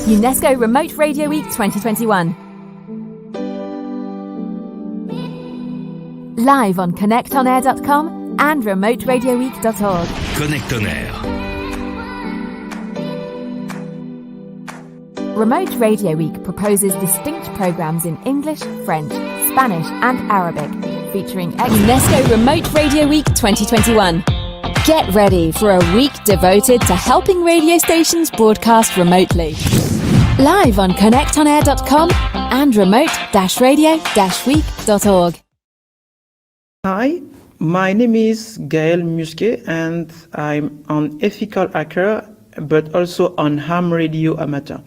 UNESCO Remote Radio Week 2021. Live on connectonair.com and remoteradioweek.org. Connect on Air. Remote Radio Week proposes distinct programs in English, French, Spanish and Arabic, featuring UNESCO Remote Radio Week 2021. Get ready for a week devoted to helping radio stations broadcast remotely. Live on connectonair.com and remote-radio-week.org. Hi, my name is Gaël Musquet and I'm an ethical hacker but also an ham radio amateur.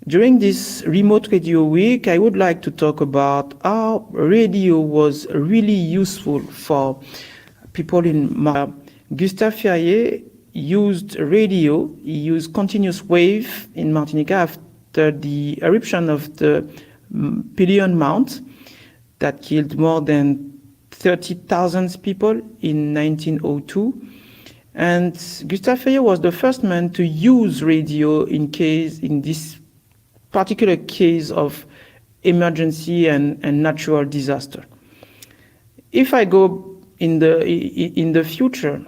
During this remote radio week, I would like to talk about how radio was really useful for people in Martinique. Gustave Ferrier used radio, he used continuous wave in Martinique after the eruption of the Pillion Mount that killed more than 30,000 people in 1902. And Gustave Ferrier was the first man to use radio in this particular case of emergency and natural disaster. If I go in the future,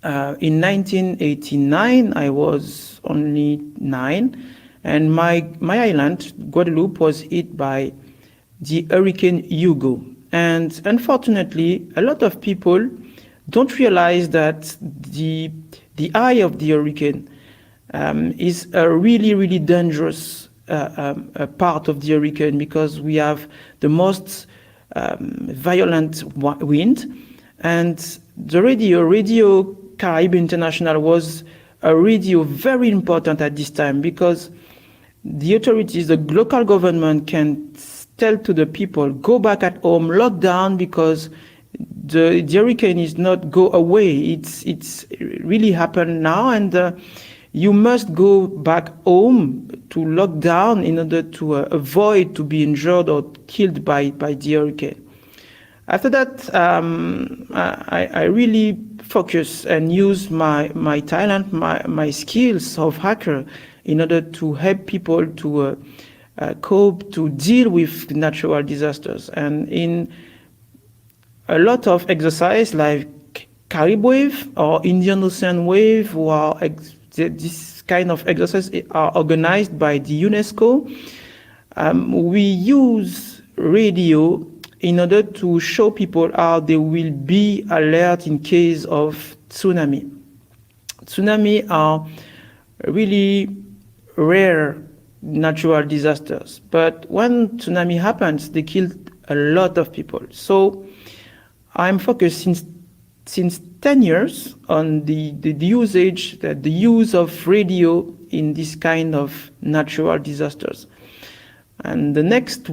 in 1989, I was only 9, and my island, Guadeloupe, was hit by the Hurricane Hugo. And unfortunately, a lot of people don't realize that the eye of the hurricane is a really, really dangerous part of the hurricane, because we have the most violent wind. And the Radio Caribbean International was a radio very important at this time, because the authorities, the local government can tell to the people, go back at home, lock down, because the hurricane is not go away. It's really happened now, and you must go back home to lock down in order to avoid to be injured or killed by the hurricane. After that, I really focus and use my talent, my skills of hacker in order to help people to cope, to deal with natural disasters. And in a lot of exercise like Carib wave or Indian Ocean wave, this kind of exercise are organized by the UNESCO. We use radio in order to show people how they will be alert in case of tsunami. Tsunami are really rare natural disasters, but when tsunami happens, they kill a lot of people. So I'm focused since 10 years on the use of radio in this kind of natural disasters. And the next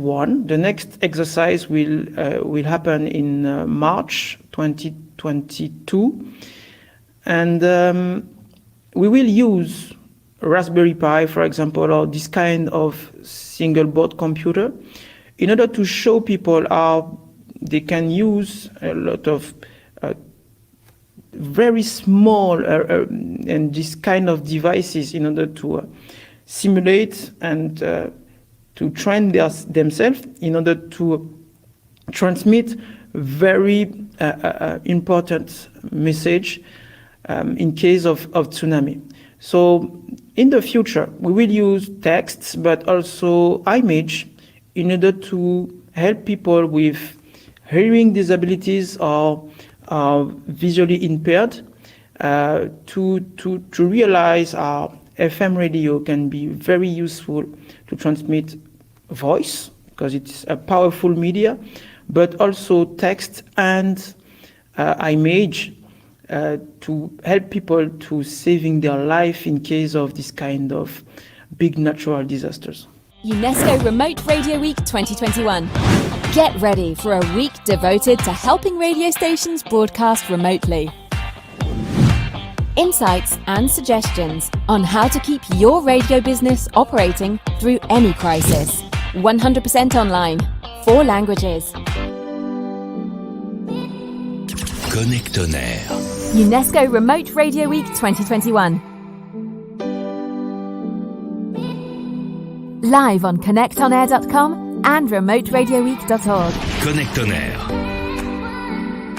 exercise will happen in March 2022, and we will use Raspberry Pi, for example, or this kind of single board computer, in order to show people how they can use a lot of very small and this kind of devices in order to simulate and to train themselves in order to transmit very important message in case of tsunami. So in the future, we will use texts, but also image in order to help people with hearing disabilities or visually impaired to realize how FM radio can be very useful to transmit voice, because it's a powerful media, but also text and image to help people to saving their life in case of this kind of big natural disasters. UNESCO Remote Radio Week 2021. Get ready for a week devoted to helping radio stations broadcast remotely. Insights and suggestions on how to keep your radio business operating through any crisis. 100% online, 4 languages. Connect on Air. UNESCO Remote Radio Week 2021. live on connectonair.com and remoteradioweek.org. Connect on Air.